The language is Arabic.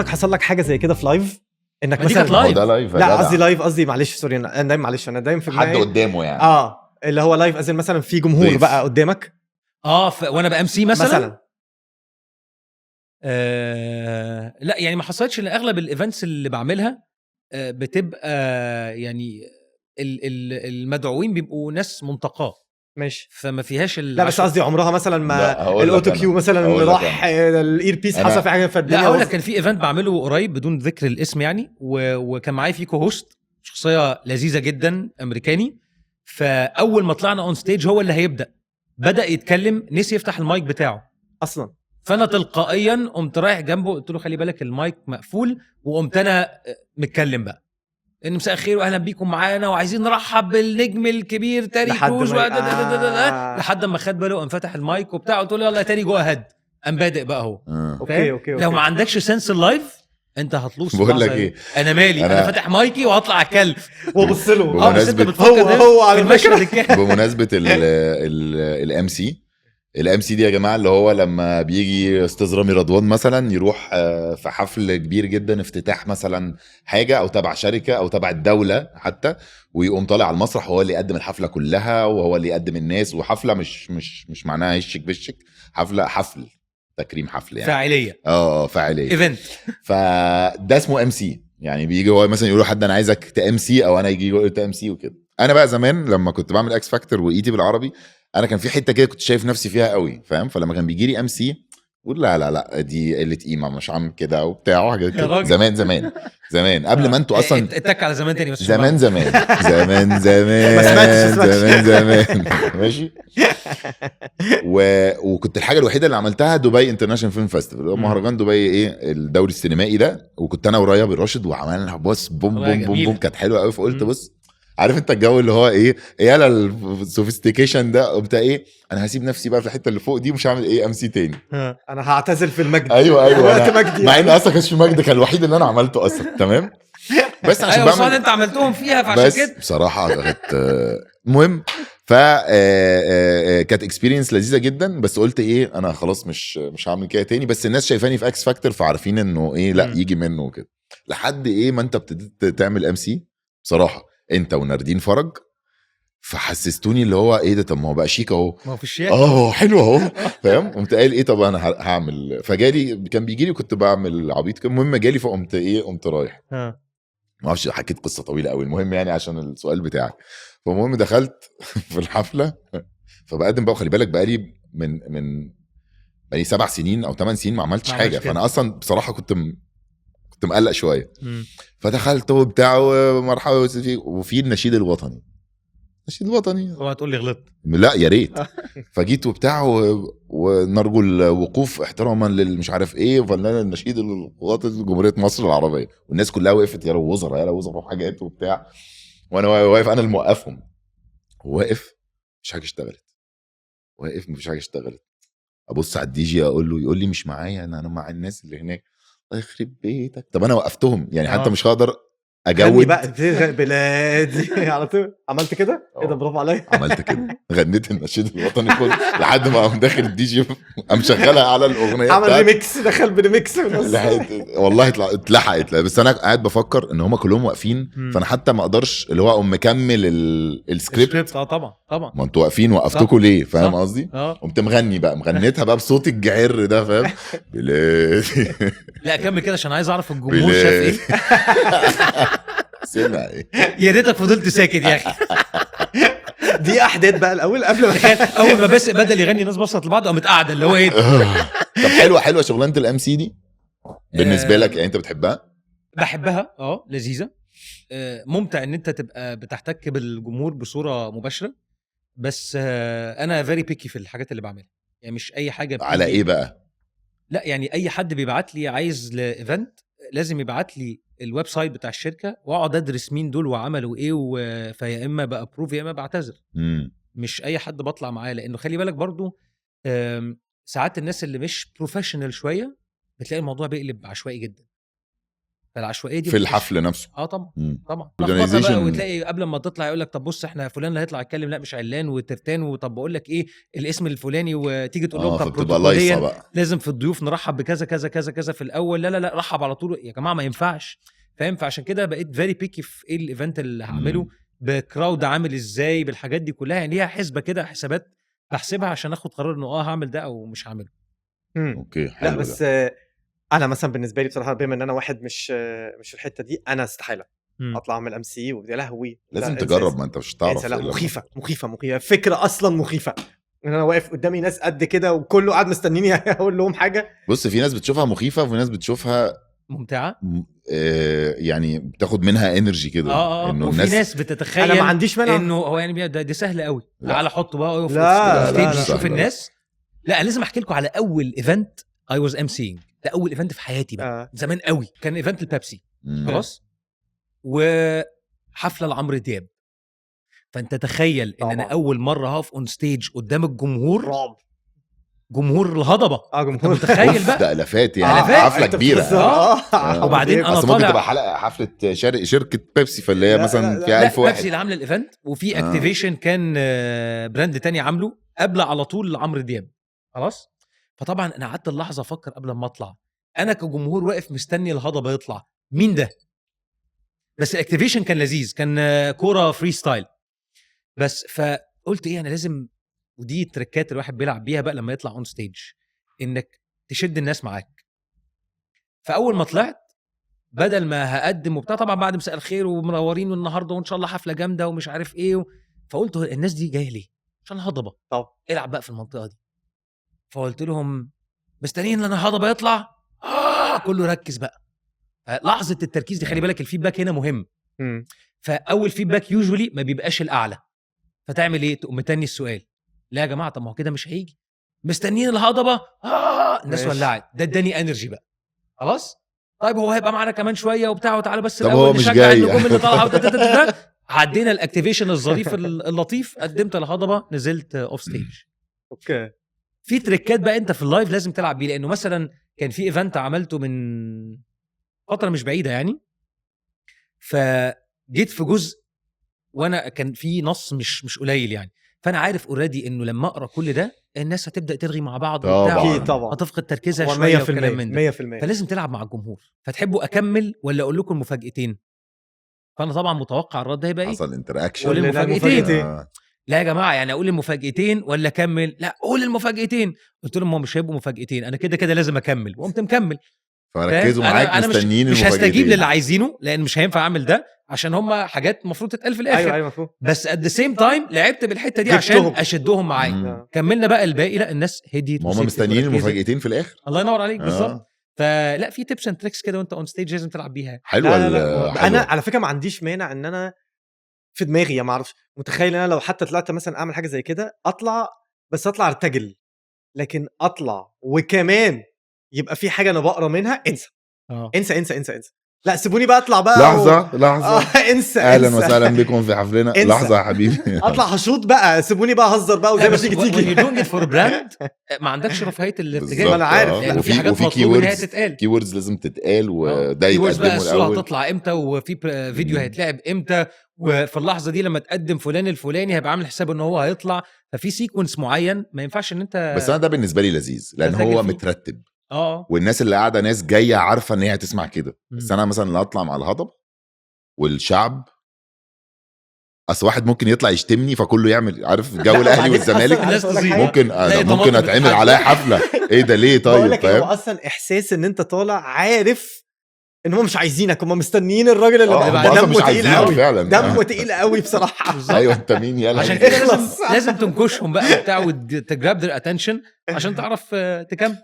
عمرك حصل لك حاجه زي كده في لايف انك ما دي كانت مثلا لايف. ده لايف لا قصدي لايف قصدي معلش سوري انا دايما معلش انا دايما في حد دماغي قدامه يعني اللي هو لايف ازل مثلا في جمهور ضيف. بقى قدامك وانا بام سي مثلا مثلا لا يعني ما حصلتش. لان اغلب الايفنتس اللي بعملها بتبقى يعني المدعوين بيبقوا ناس منتقاه، ماشي فما فيهاش لا بس قصدي عمرها مثلا لا، ما هقول لك الاوتو أنا. كيو مثلا هقول لك راح الاير بيس أنا- حصل في حاجه لا فالدنيا هقول لك كان في ايفنت بعمله قريب بدون ذكر الاسم يعني وكان معايا فيه كوهوست شخصيه لذيذه جدا امريكاني. فاول ما طلعنا اون ستيج هو اللي بدا يتكلم، نسي يفتح المايك بتاعه اصلا فانا تلقائيا قمت رايح جنبه قلت له خلي بالك المايك مقفول، وقمت انا متكلم بقى ان مساء الخير واهلا بيكم معانا وعايزين نرحب بالنجم الكبير تاري لحد كروز ما- لحد ما خد باله قام فتح المايك وبتاع قلت له يلا يا تاري جو اهيد قام بادئ بقى هو. اوكي لو ما عندكش سنس اللايف انت هتلوص. بقول لك ايه، انا مالي انا فاتح مايكي وهطلع اتكلم وبص له بس انت بمناسبة- بتفكر هو على المشهد الكامل. بمناسبه الام سي دي يا جماعه، اللي هو لما بيجي استاذ رامي رضوان مثلا يروح في حفل كبير جدا افتتاح مثلا حاجه او تبع شركه او تبع الدوله حتى، ويقوم طالع على المسرح هو اللي يقدم الحفله كلها وهو اللي يقدم الناس، وحفله مش معناها هشك بشك، حفل تكريم حفل يعني فاعليه فاعليه ايفنت. فده اسمه ام سي. يعني بيجي هو مثلا يقولوا حد انا عايزك تام سي، او انا يجي يقول تام سي وكده. انا بقى زمان لما كنت بعمل اكس فاكتور وايتي بالعربي، انا كان في حته كده كنت شايف نفسي فيها قوي فاهم، فلما كان بيجي لي ام سي اقول لا دي قله قيمه مش عامل كده وبتاع وحاجات يا كده. راجل. زمان قبل ما انتوا اصلا اتك على زمان تاني بس زمان ما سمعتش. زمان ماشي. وكنت الحاجه الوحيده اللي عملتها دبي انترناشونال فيلم فيستيفال، مهرجان دبي ايه الدوري السينمائي ده، وكنت انا ورايا بالراشد وعملنا بص بوم بوم بوم بوم، كانت حلوه قوي. فقلت بص عارف انت الجو اللي هو ايه يالا السوفيستيكيشن ده، قمت ايه انا هسيب نفسي بقى في الحته اللي فوق دي ومش هعمل ايه ام سي تاني. انا هعتزل في المجد. ايوه وقت مجدي مع ان يعني. اصلا كانش في مجد، كان الوحيد اللي انا عملته اصلا تمام، بس عشان ايوه بعمل انت عملتهم فيها فعشان بس كده بصراحه كانت مهم. ف كانت اكسبيرينس لذيذه جدا، بس قلت ايه انا خلاص مش هعمل كده تاني. بس الناس شايفاني في اكس فاكتور فعارفين انه ايه لا يجي منه وكده، لحد ايه ما انت ابتديت تعمل ام سي بصراحه انت وناردين فرج، فحسستوني اللي هو ايه ده، طب ما هو بقى شيك اهو، ما هو في الشيك حلو اهو فاهم. قمت قايل ايه طب انا هعمل، فجالي كان بيجي لي كنت بعمل عبيط كده، المهم جالي فقمت ايه قمت رايح. ما اعرفش حكيت قصه طويله قوي، المهم يعني عشان السؤال بتاعك. فالمهم دخلت في الحفله فبقدم بقى، خلي بالك بقالي من بقالي 7 سنين او 8 سنين ما عملتش حاجه، فانا اصلا بصراحه كنت مقلق شويه. فدخلت وبتاع ومرحبا وفي النشيد الوطني اوعى تقول لي غلطت. لا يا ريت. فجيت وبتاع ونرجو الوقوف احتراما للمش عارف ايه فنان النشيد الوطني جمهوريه مصر العربيه، والناس كلها وقفت يا وزراء وحاجات وبتاع، وانا واقف انا اللي موقفهم، واقف مش حاجه اشتغلت، واقف مفيش حاجه اشتغلت. ابص على الدي جي اقول له، يقول لي مش معايا انا مع الناس اللي هناك. الله يخرب بيتك، طب انا وقفتهم يعني حتى مش هقدر غني اجود بقى بلادي على طول. عملت كده ايه ده، برافو عليا. عملت كده غنيت النشيد الوطني كله لحد ما قام داخل الدي جي قام شغلها على الاغنيه عمل ريميكس، دخل بريميكس والله اتلحقت. بس انا قاعد بفكر ان هم كلهم واقفين، فانا حتى ما اقدرش اللي هو اقوم مكمل السكريبت. طبعا ما انتوا واقفين وقفتكم ليه فاهم قصدي. قمت قمت مغني بقى، مغنيتها بقى بصوت الجعر ده فاهم. بلادي لا كمل كده عشان عايز اعرف الجمهور شاف ايه. سمع ايه. يا ريتك فضلت ساكت يا اخي. دي احداث بقى الاول قبل ما اول ما بس بدل يغني الناس بصت لبعض قامت قاعده اللي هو ايه. طب حلوه شغلانه الام سي دي بالنسبه لك يعني، انت بتحبها؟ بحبها لذيذه. ممتع ان انت تبقى بتحتك بالجمهور بصوره مباشره، بس انا فيري بيكي في الحاجات اللي بعملها. يعني مش اي حاجه على ايه بقى؟ لا يعني اي حد بيبعت لي عايز لايفنت لازم يبعت لي الويب سايت بتاع الشركه واقعد ادرس مين دول وعملوا ايه فيا اما بابروف يا اما بعتذر. مش اي حد بطلع معاه، لانه خلي بالك برضو ساعات الناس اللي مش بروفيشنال شويه بتلاقي الموضوع بيقلب عشوائي جدا. فالعشوائيه دي في الحفل نفسه. طبعا مم. طبعا Organization. لخبطة بقى، وتلاقي قبل ما تطلع يقول لك طب بص احنا فلان اللي هيطلع يتكلم لا مش علان وترتان، وطب بقول لك ايه الاسم الفلاني، وتيجي تقول لهم طب فبتبقى لايصه بروتوكوليا بقى. لازم في الضيوف نرحب بكذا كذا كذا كذا في الاول، لا رحب على طول يا جماعه ما ينفعش، فاهم؟ فعشان كده بقيت فيري بيكي في ايه الايفنت اللي هعمله، بكراود عامل ازاي، بالحاجات دي كلها، يعني ليها حسبه كده، حسابات بحسبها عشان اخد قرار انه هعمل ده او مش هعمله. اوكي حلو. لا بس انا مثلا بالنسبه لي بصراحه بما ان انا واحد مش في الحته دي، انا استحاله اطلع اعمل ام سي ويا لهوي. لازم تجرب، ما انت مش هتعرف. لا مخيفه فكره اصلا مخيفه ان انا واقف قدامي ناس قد كده وكله قاعد مستنيني اقول لهم حاجه. بص في ناس بتشوفها مخيفه وفي ناس بتشوفها ممتعه، يعني بتاخد منها انرجي كده. انه وفي ناس بتتخيل انا ما عنديش مانع انه هو يعني دي سهله قوي، لا. تعالى حط بقى في لا، لا، ستيج لا. شوف الناس. لا لازم احكي لكم على اول ايفنت اي واز ام سينج، ده اول ايفنت في حياتي بقى زمان قوي، كان ايفنت البيبسي خلاص، وحفله لعمرو دياب. فانت تخيل ان انا اول مره هقف اون ستيج قدام الجمهور، رعب، جمهور الهضبه، جمهور متخيل بقى ده الافات يعني آلافات. حفله كبيره. وبعدين انا اصل ممكن طالع تبقى حفله شركه بيبسي، فاللي هي مثلا فيها 1000 واحد. بيبسي اللي عامله الايفنت، وفي اكتيفيشن كان براند تاني عامله قبل على طول لعمرو دياب خلاص. فطبعا انا قعدت اللحظه افكر قبل ما اطلع، انا كجمهور واقف مستني الهضبه يطلع، مين ده؟ بس الاكتيفيشن كان لذيذ، كان كوره فري ستايل بس. فقلت ايه، انا لازم، ودي التركات الواحد بيلعب بيها بقى لما يطلع اون ستيج، انك تشد الناس معاك. فاول ما طلعت بدل ما هقدم وبتاع، طبعا بعد مساء الخير ومنورين والنهارده وان شاء الله حفله جامده ومش عارف ايه فقلت الناس دي جايه ليه؟ عشان الهضبه. طب العب بقى في المنطقه دي. فقلت لهم مستنيين لنا الهضبه يطلع. كله ركز بقى. لحظه التركيز دي خلي بالك الفيدباك هنا مهم. فاول فيدباك يوجولي ما بيبقاش الاعلى، فتعمل ايه؟ تقوم متني السؤال، لا يا جماعه طب ما هو كده مش هيجي، مستنيين الهضبه. الناس ولعت، ده اداني انرجي بقى خلاص. طيب هو هيبقى معانا كمان شويه وبتاع وتعالى بس الاول نشجع النجوم اللي طالعه. عدينا الاكتيفيشن الظريف اللطيف، قدمت الهضبه، نزلت اوف ستيج. اوكي. في تريكات بقى انت في اللايف لازم تلعب بيه، لانه مثلا كان في ايفنت عملته من فتره مش بعيده يعني، فجيت في جزء وانا كان في نص مش قليل يعني، فانا عارف اوريدي انه لما اقرا كل ده الناس هتبدا ترغي مع بعض وبتاع، طبعا هتفقد تركيزها شويه وكلام من ده. 100%. فلازم تلعب مع الجمهور. فتحبوا اكمل ولا اقول لكم مفاجاتين؟ فانا طبعا متوقع الرد هيبقى ايه، حصل انتراكشن. قول المفاجاتين. لا يا جماعه يعني اقول المفاجاتين ولا اكمل؟ لا قول المفاجاتين. قلت لهم هم مش هيبقوا مفاجاتين، انا كده كده لازم اكمل، وقمت مكمل. فركزوا معاك، أنا مستنيين مش هستجيب للي عايزينه، لان مش هينفع اعمل ده عشان هم حاجات المفروض تتقال في الاخر. ايوه مفهوم. بس at the same time لعبت بالحته دي عشان اشدهم معايا. كملنا بقى الباقي، لا الناس هديت، هم مستنيين المفاجاتين في الاخر. الله ينور عليك بالظبط. فلا في تيبس اند تريكس كده وانت اون ستيج لازم تلعب بيها. حلوه. انا على فكره ما عنديش مانع ان انا في دماغي يا ما اعرفش، متخيل انا لو حتى طلعت مثلا اعمل حاجه زي كده، اطلع ارتجل، لكن اطلع وكمان يبقى في حاجه انا بقرا منها، انسى. لا سيبوني بقى اطلع بقى لحظه انسى. اهلا وسهلا بكم في حفلنا. لحظه يا حبيبي. اطلع هشوط بقى، سيبوني بقى اهزر بقى وزي ما تيجي. you don't get for brand ما عندكش رفاهيه الارتجال. انا عارف. وفي حاجات مطلوب انها تتقال، كي ووردز لازم تتقال، وده يتقدموا الاول. هتطلع امتى، وفي فيديو هيتلعب امتى، وفي اللحظه دي لما تقدم فلان الفلاني هيبقى عامل حساب ان هو هيطلع. ففي سيكونس معين ما ينفعش ان انت. بس انا ده بالنسبه لي لذيذ لان هو مترتب. والناس اللي قاعده ناس جايه عارفه ان هي هتسمع كده. بس انا مثلا اللي اطلع مع الهضبه والشعب، اصل واحد ممكن يطلع يشتمني فكله يعمل عارف جو الاهلي والزمالك، ممكن اتعمل عليا حفله. ايه ده ليه؟ طيب فاهم. هو اصلا احساس ان انت طالع عارف ان هم مش عايزينك، هم مستنيين الراجل اللي دمه تقيل قوي فعلا، دمه تقيل قوي بصراحه. ايوه انت مين يلا. عشان كده لازم تنكشهم بقى وبتاع وتجراب their attention عشان تعرف تكمل.